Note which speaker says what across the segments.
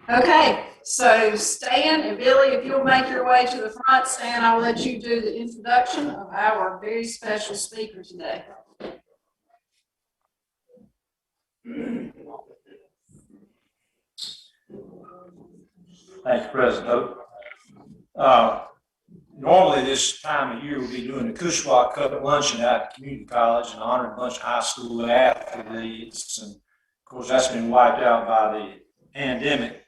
Speaker 1: Okay, so Stan and Billy, if you'll make your way to the front, Stan, I'll let you do the introduction of our very special speaker today.
Speaker 2: Thank you, President Hope. Normally this time of year we'll be doing the Cushwa Cup luncheon at community college and honoring a bunch of high school athletes. And of course, that's been wiped out by the pandemic.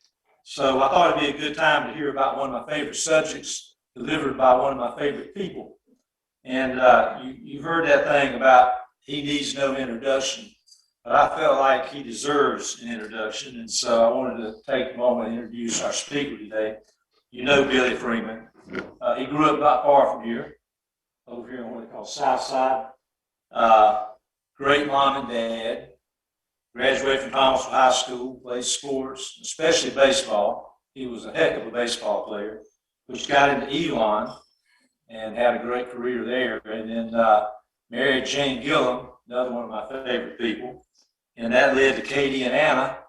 Speaker 2: So I thought it'd be a good time to hear about one of my favorite subjects delivered by one of my favorite people. And you've heard that thing about he needs no introduction, but I felt like he deserves an introduction. And so I wanted to take a moment and introduce our speaker today. You know Billy Freeman. He grew up not far from here, over here in what they call South Side. Great mom and dad. Graduated from Thomasville High School, played sports, especially baseball. He was a heck of a baseball player, which got into Elon and had a great career there. And then married Jane Gillum, another one of my favorite people. And that led to Katie and Anna.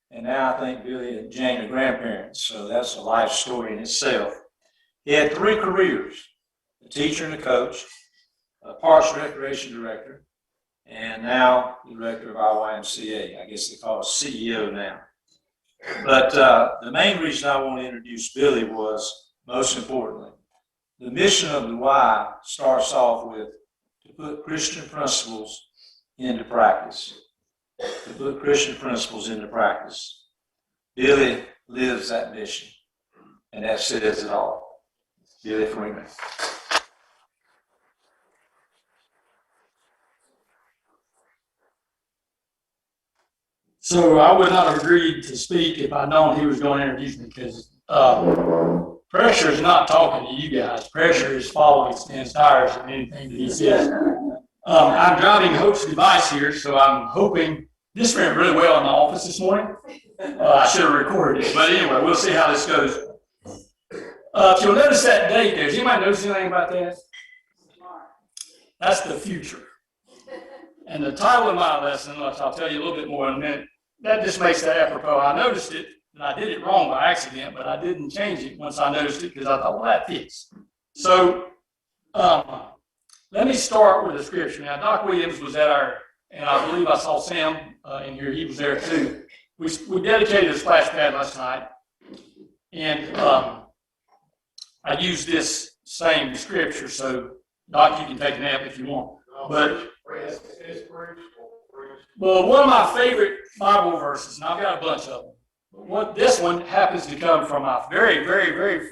Speaker 2: And now I think Billy and Jane are grandparents. So that's a life story in itself. He had 3 careers: a teacher and a coach, a Parks and Recreation director, and now the director of our YMCA. I guess they call it CEO now. But the main reason I want to introduce Billy was, most importantly, the mission of the Y starts off with to put Christian principles into practice. To put Christian principles into practice. Billy lives that mission, and that says it all. Billy Freeman.
Speaker 3: So I would not have agreed to speak if I'd known he was going to introduce me, because pressure is not talking to you guys. Pressure is following Stan's tires and anything that he says. I'm driving Hope's device here, so I'm hoping this went really well in the office this morning. I should have recorded it, but anyway, we'll see how this goes. If you'll notice that date there, does anybody notice anything about that? That's the future. And the title of my lesson, which I'll tell you a little bit more in a minute, that just makes that apropos. I noticed it, and I did it wrong by accident, but I didn't change it once I noticed it because I thought, well, that fits. So let me start with the scripture. Now, Doc Williams was at our, and I believe I saw Sam in here, he was there too. We dedicated a splash pad last night, and I used this same scripture, so Doc, you can take a nap if you want. But well, one of my favorite Bible verses, and I've got a bunch of them. This one happens to come from my very, very, very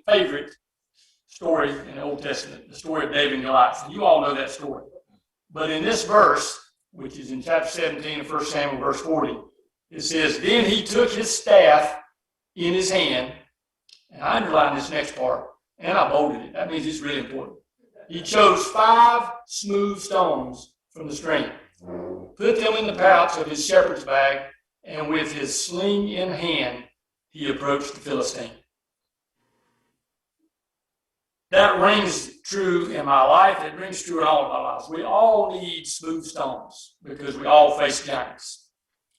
Speaker 3: favorite story in the Old Testament, the story of David and Goliath. And you all know that story. But in this verse, which is in chapter 17 of 1 Samuel, verse 40, it says, "Then he took his staff in his hand," and I underlined this next part, and I bolded it. That means it's really important. "He chose 5 smooth stones from the stream, put them in the pouch of his shepherd's bag, and with his sling in hand, he approached the Philistine." That rings true in my life. It rings true in all of our lives. We all need smooth stones because we all face giants.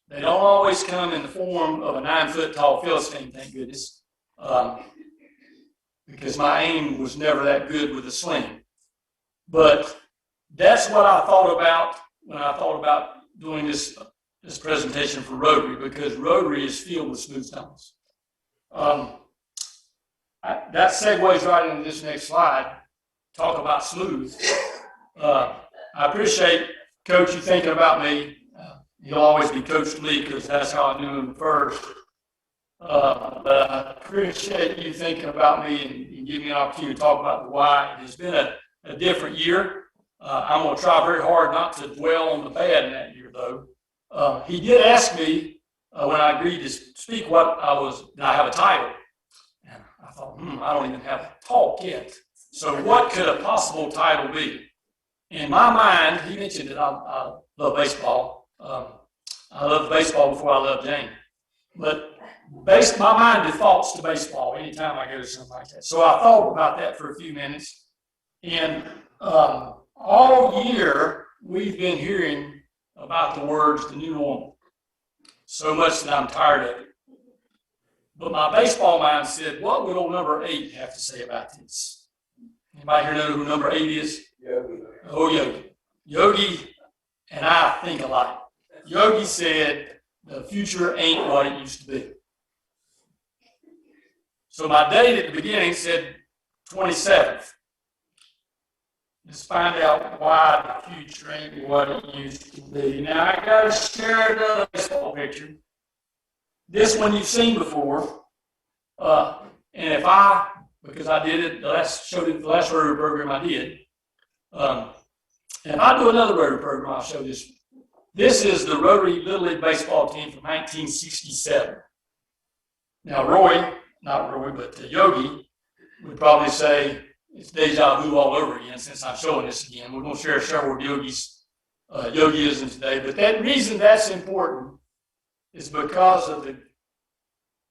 Speaker 3: They don't always come in the form of a 9-foot tall Philistine, thank goodness, because my aim was never that good with a sling. But that's what I thought about when I thought about doing this presentation for Rotary, because Rotary is filled with smooth stones. That segues right into this next slide. Talk about smooth. I appreciate, Coach, you thinking about me. He'll always be Coach to me because that's how I knew him first. But I appreciate you thinking about me and giving me an opportunity to talk about the why. It has been a different year. I'm going to try very hard not to dwell on the bad in that year, though. He did ask me when I agreed to speak did I have a title? And I thought, I don't even have a talk yet. So what could a possible title be? In my mind, he mentioned that I love baseball. I loved baseball before I loved Jane. But my mind defaults to baseball anytime I go to something like that. So I thought about that for a few minutes. And all year, we've been hearing about the words, the new normal, so much that I'm tired of it. But my baseball mind said, what would old number 8 have to say about this? Anybody here know who number 8 is?
Speaker 4: Yogi.
Speaker 3: Oh, Yogi. Yogi and I think alike. Yogi said, the future ain't what it used to be. So my date at the beginning said 27th. Let's find out why the future ain't what it used to be. Now I gotta share another baseball picture. This one you've seen before. And if because I did it, showed it the last Rotary program I did. And if I do another Rotary program, I'll show this one. This is the Rotary Little League baseball team from 1967. Now not Roy, but Yogi would probably say it's deja vu all over again since I'm showing this again. We're going to share several of Yogiisms today. But that reason that's important is because of the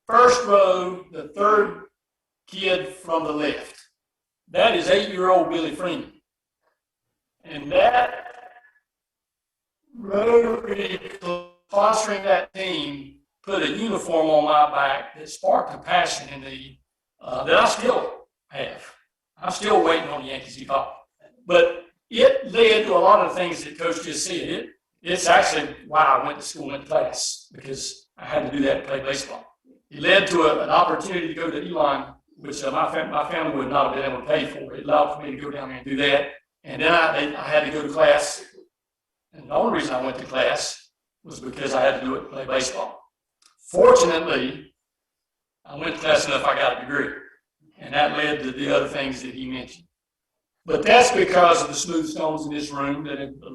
Speaker 3: first row, the third kid from the left. That is 8-year-old Billy Freeman. And that Rotary sponsoring that team put a uniform on my back that sparked a passion in me that I still have. I'm still waiting on the Yankees to call. But it led to a lot of the things that Coach just said. It's actually why I went to school and class, because I had to do that to play baseball. It led to an opportunity to go to Elon, which my family would not have been able to pay for. It allowed for me to go down there and do that. And then I had to go to class. And the only reason I went to class was because I had to do it to play baseball. Fortunately, I went to class enough I got a degree. And that led to the other things that he mentioned. But that's because of the smooth stones in this room.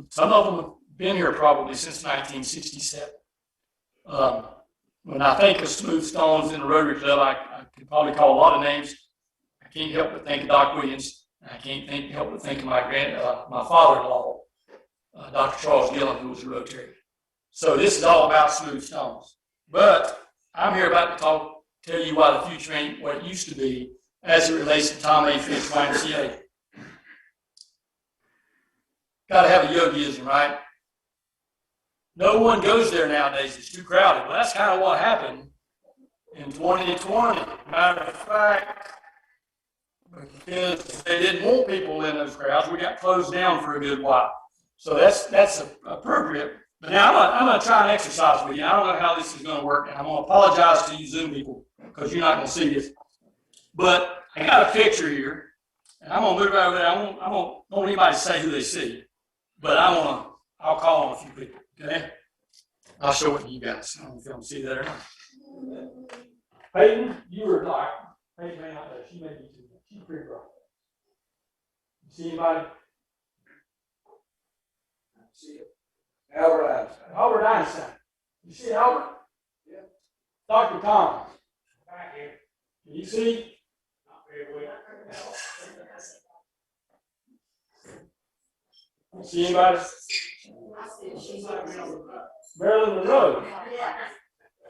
Speaker 3: Some of them have been here probably since 1967. When I think of smooth stones in the Rotary Club, I could probably call a lot of names. I can't help but think of Doc Williams. I can't help but think of my father-in-law, Dr. Charles Gillen, who was a Rotarian. So this is all about smooth stones. But I'm here about to tell you why the future ain't what it used to be as it relates to Tom A. Fitch YMCA. Got to have a Yogiism, right? No one goes there nowadays. It's too crowded. Well, that's kind of what happened in 2020. Matter of fact, because they didn't want people in those crowds, we got closed down for a good while. So that's appropriate. But now I'm going to try and exercise with you. I don't know how this is going to work, and I'm going to apologize to you Zoom people because you're not going to see this. But I got a picture here, and I'm going to move over there. I don't want anybody to say who they see, but I'll call on a few people. Okay? I'll show it to you guys. I don't know if you can see that or not. Peyton, you were like, Peyton may not know. She may be too. She's pretty bright. You see anybody?
Speaker 4: See it. Albert Einstein.
Speaker 3: Albert Einstein. You see Albert?
Speaker 4: Yeah.
Speaker 3: Dr. Thomas. Back here. Can you see? Not very well. See anybody? Marilyn Monroe.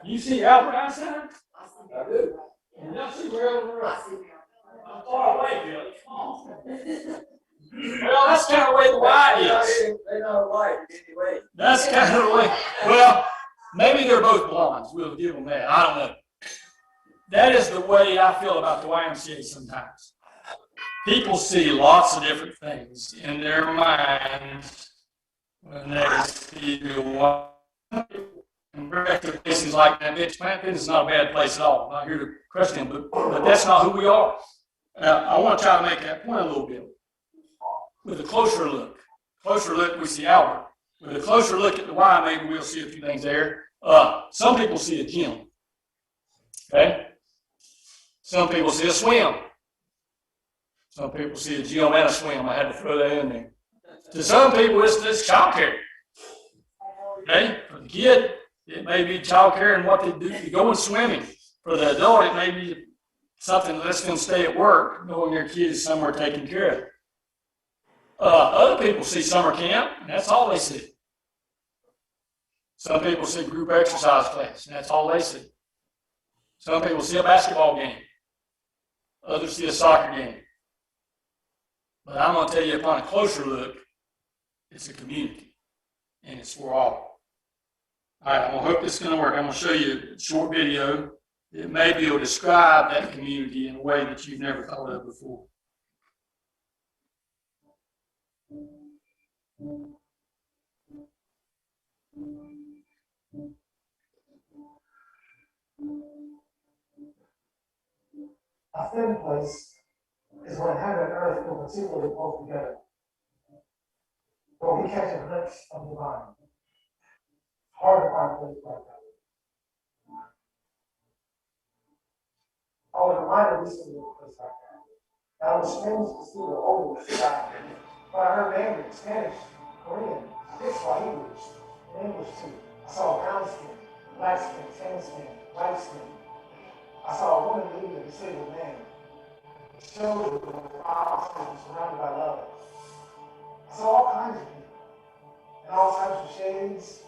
Speaker 3: You see Albert Einstein?
Speaker 4: I do.
Speaker 3: And y'all see Marilyn Monroe? I'm far away, Billy. Come on. Well, that's kind of the way the wide is.
Speaker 4: They don't like it anyway.
Speaker 3: That's kind of the way. Well, maybe they're both blondes. We'll give them that. I don't know. That is the way I feel about the YMCA sometimes. People see lots of different things in their minds when they see the places like that. Plant Fitness is not a bad place at all. I'm not here to question them, but that's not who we are. I want to try to make that point a little bit. With a closer look, we see Albert. With a closer look at the Y, maybe we'll see a few things there. Some people see a gym. Okay? Some people see a swim. Some people see a gym and a swim. I had to throw that in there. To some people, it's child care. Okay? For the kid, it may be child care and what they do to go in swimming. For the adult, it may be something that lets them stay at work, knowing their kid is somewhere taken care of. Other people see summer camp, and that's all they see. Some people see group exercise class, and that's all they see. Some people see a basketball game. Others see a soccer game. But I'm going to tell you, upon a closer look, it's a community, and it's for all. All right, I hope this is going to work. I'm going to show you a short video that maybe will describe that community in a way that you've never thought of before?
Speaker 5: A thin place is when heaven and earth feel particularly close together. But we catch a glimpse of divine. Hard to find a place like that. I was reminded recently of a place like that. And I was strange to see the old sky. But I heard Mandarin, Spanish, Korean, Swahili, and English too. I saw brown skin, black skin, tan skin, white skin. I saw a woman leading a disabled man. Children with arms surrounded by love. I saw all kinds of people in all types of shades.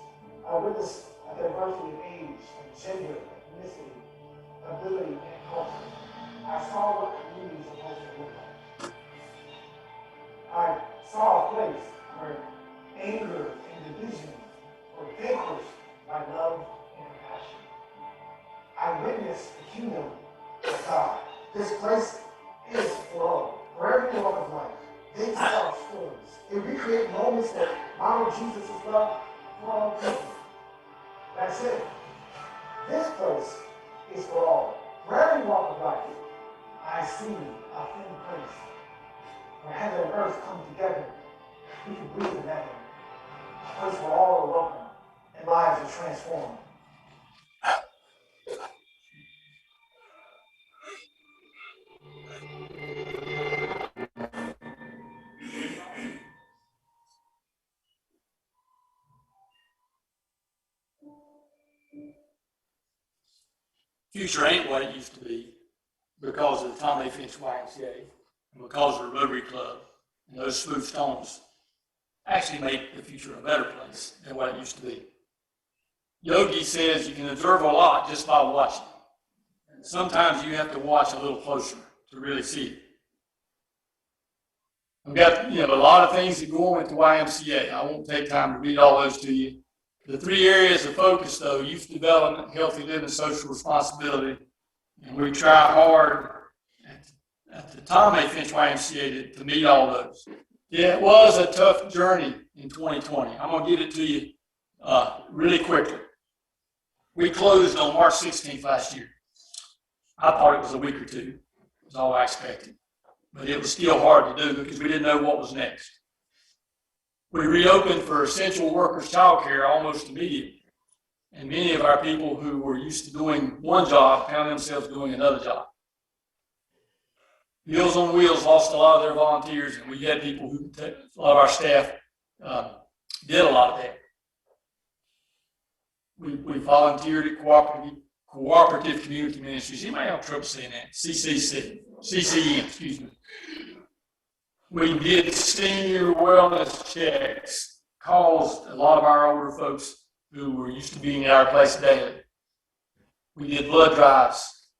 Speaker 5: I witnessed a diversity of age, and gender, ethnicity, ability, and culture. I saw what community is supposed to look like. I saw a place where anger and division were vanquished by love and compassion. I witnessed the kingdom of God. This place is for all, for every walk of life. They tell stories. They recreate moments that honor Jesus' love for all people. That's it. This place is for all. For every walk of life, I see a thin place where heaven and earth come together. We can breathe in that one. A place where all are welcome and lives are transformed.
Speaker 3: Future ain't what it used to be because of the Tommy Finch YMCA and because of the Rotary Club and those smooth stones actually make the future a better place than what it used to be. Yogi says you can observe a lot just by watching. And sometimes you have to watch a little closer to really see it. I've got a lot of things that go on with the YMCA. I won't take time to read all those to you. The 3 areas of focus, though: youth development, healthy living, social responsibility. And we try hard at the Tommy Finch YMCA to meet all those. Yeah, it was a tough journey in 2020. I'm going to give it to you really quickly. We closed on March 16th last year. I thought it was a week or two. It was all I expected. But it was still hard to do because we didn't know what was next. We reopened for essential workers child care almost immediately. And many of our people who were used to doing one job found themselves doing another job. Meals on Wheels lost a lot of their volunteers, and we had people who, a lot of our staff did a lot of that. We volunteered at Cooperative Community Ministries. You may have trouble saying that. CCM, excuse me. We did senior wellness checks, caused a lot of our older folks who were used to being at our place daily. We did blood drives.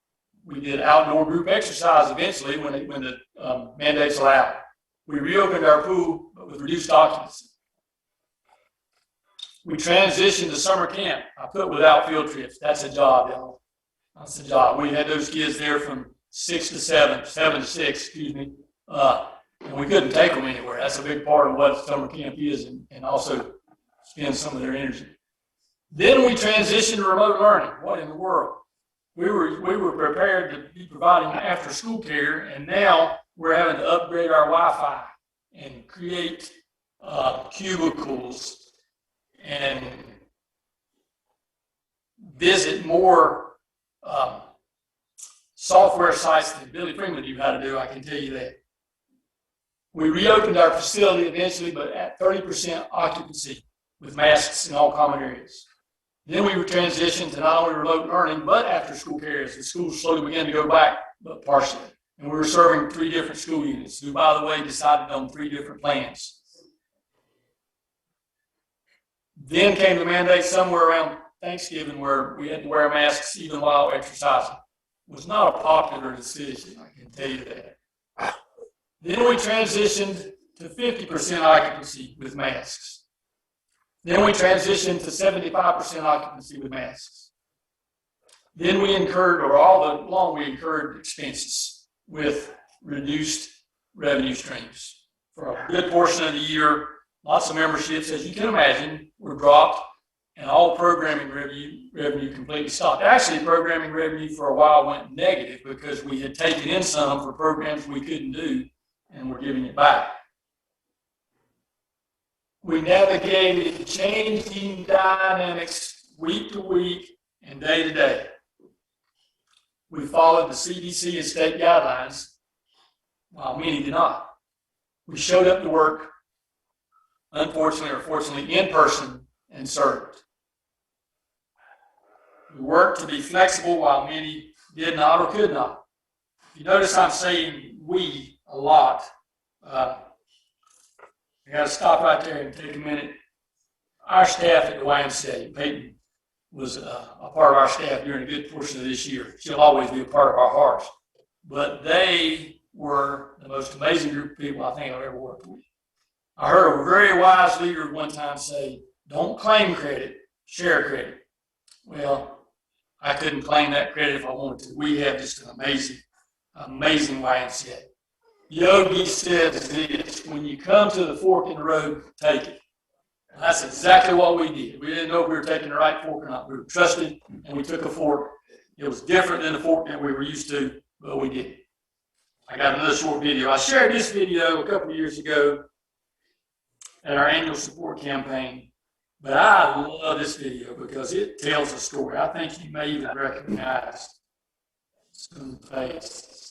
Speaker 3: We did outdoor group exercise eventually when the mandates allowed. We reopened our pool, but with reduced occupancy. We transitioned to summer camp. I put without field trips. That's a job, y'all. That's a job. We had those kids there from 6 to 7, 7 to 6, excuse me. And we couldn't take them anywhere. That's a big part of what summer camp is, and also spend some of their energy. Then we transitioned to remote learning. What in the world? We were prepared to be providing after school care, and now we're having to upgrade our Wi-Fi and create cubicles and visit more software sites than Billy Freeman knew how to do, I can tell you that. We reopened our facility eventually, but at 30% occupancy with masks in all common areas. Then we transitioned to not only remote learning, but after school care as the schools slowly began to go back, but partially. And we were serving 3 different school units who, by the way, decided on 3 different plans. Then came the mandate somewhere around Thanksgiving where we had to wear masks even while exercising. It was not a popular decision, I can tell you that. Then we transitioned to 50% occupancy with masks. Then we transitioned to 75% occupancy with masks. Then we incurred, or all along we incurred expenses with reduced revenue streams. For a good portion of the year, lots of memberships, as you can imagine, were dropped, and all programming revenue completely stopped. Actually, programming revenue for a while went negative because we had taken in some for programs we couldn't do, and we're giving it back. We navigated changing dynamics week to week and day to day. We followed the CDC and state guidelines, while many did not. We showed up to work, unfortunately or fortunately, in person and served. We worked to be flexible while many did not or could not. If you notice I'm saying we a lot. I got to stop right there and take a minute. Our staff at the YMCA, Peyton, was a part of our staff during a good portion of this year. She'll always be a part of our hearts. But they were the most amazing group of people I think I've ever worked with. I heard a very wise leader one time say, don't claim credit, share credit. Well, I couldn't claim that credit if I wanted to. We have just an amazing YMCA. Yogi says this, when you come to the fork in the road, take it. And that's exactly what we did. We didn't know if we were taking the right fork or not. We were trusted, and we took a fork. It was different than the fork that we were used to, but we did. I got another short video. I shared this video a couple of years ago at our annual support campaign, but I love this video because it tells a story. I think you may even recognize some faces.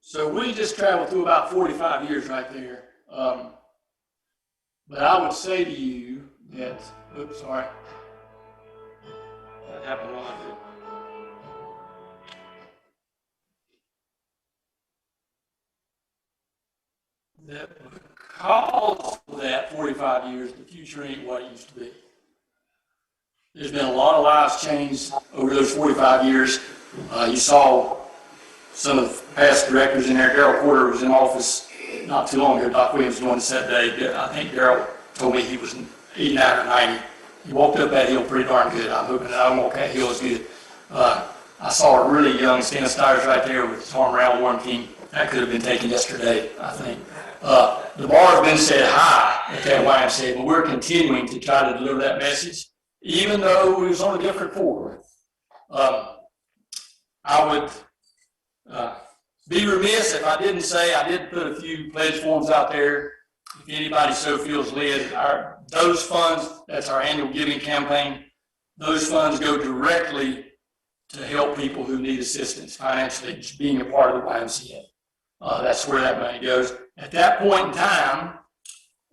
Speaker 3: So we just traveled through about 45 years right there. But I would say to you that, oops, sorry. That happened while I did. That because of that 45 years, the future ain't what it used to be. There's been a lot of lives changed over those 45 years. You saw some of the past directors in there. Darrell Porter was in office not too long ago. Doc Williams joined us that day. I think Darrell told me he was 89 or 90. He walked up that hill pretty darn good. I'm hoping that I don't walk that hill as good. I saw a really young Stan Stiers right there with his arm around one king. That could have been taken yesterday, I think. The bar has been set high at that YMCA, but we're continuing to try to deliver that message, even though it was on a different form. I would be remiss if I didn't say I did put a few pledge forms out there. If anybody so feels led, those funds, that's our annual giving campaign, those funds go directly to help people who need assistance financially, just being a part of the YMCA. That's where that money goes. At that point in time,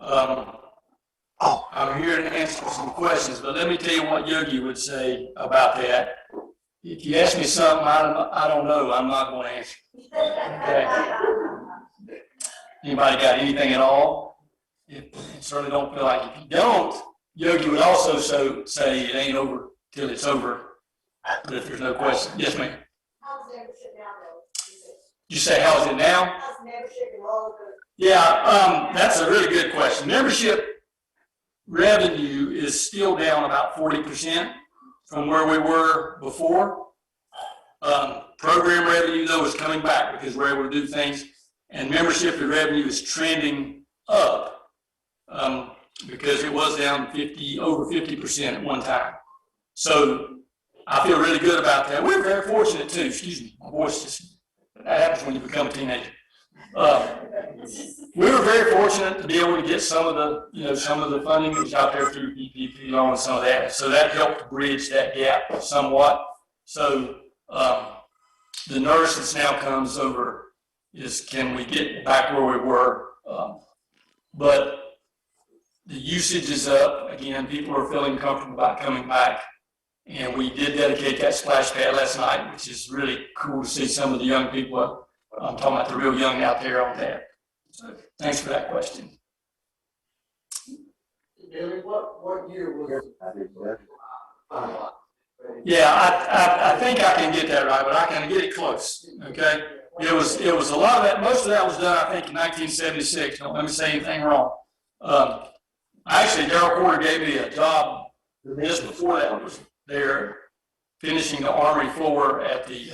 Speaker 3: I'm here to answer some questions, but let me tell you what Yogi would say about that. If you ask me something I don't know, I'm not going to answer. Okay. Anybody got anything at all? Certainly don't feel like if you don't, Yogi would also say it ain't over till it's over. But if there's no question, yes, ma'am.
Speaker 6: How's membership now, though?
Speaker 3: You say, how is it now?
Speaker 6: How's membership in all the?
Speaker 3: Yeah, that's a really good question. Membership revenue is still down about 40% from where we were before. Program revenue, though, is coming back because we're able to do things, and membership revenue is trending up because it was down over 50% at one time. So I feel really good about that. We're very fortunate too. Excuse me, my voice just, that happens when you become a teenager. We were very fortunate to be able to get some of the funding that was out there through PPP loan and some of that. So that helped bridge that gap somewhat. So the nurse that's now comes over is, can we get back where we were? But the usage is up. Again, people are feeling comfortable about coming back. And we did dedicate that splash pad last night, which is really cool to see some of the young people. I'm talking about the real young out there on that. So thanks for that question.
Speaker 4: Billy, what year was it?
Speaker 3: Yeah, I think I can get that right, but I can get it close. Okay, it was a lot of that. Most of that was done, I think, in 1976. Don't let me say anything wrong. Actually, Darrell Porter gave me a job just before that was there, finishing the Armory floor at the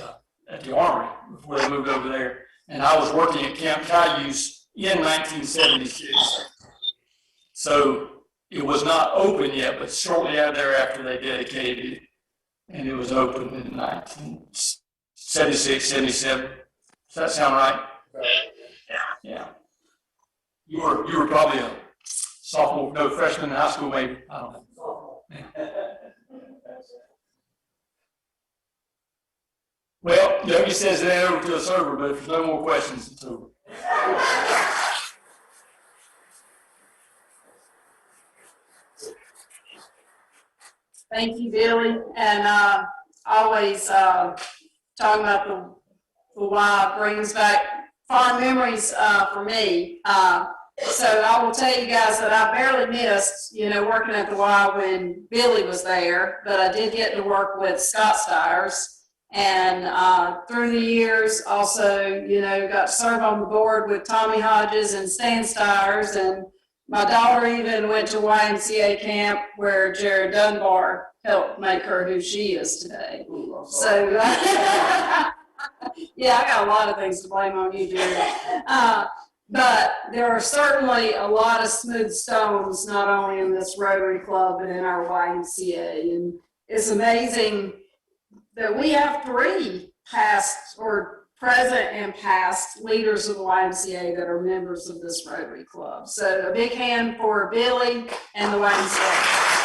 Speaker 3: Armory before they moved over there, and I was working at Camp Cayuse in 1976. So it was not open yet, but shortly out thereafter they dedicated it, and it was open in 1976, 77. Does that sound right? Yeah. You were probably a sophomore, no, freshman in high school, maybe. I don't know. Yeah. Well, Yogi says it ain't over till it's over, but if there's no more questions, it's over.
Speaker 1: Thank you, Billy, and always talking about the why brings back fond memories for me. So I will tell you guys that I barely missed, working at the Y when Billy was there, but I did get to work with Scott Stiers. And through the years, also, got to serve on the board with Tommy Hodges and Stan Stiers. And my daughter even went to YMCA camp where Jared Dunbar helped make her who she is today. So, yeah, I got a lot of things to blame on you, Jared. But there are certainly a lot of smooth stones, not only in this Rotary Club, but in our YMCA. And it's amazing that we have 3 past or present and past leaders of the YMCA that are members of this Rotary Club. So a big hand for Billy and the YMCA.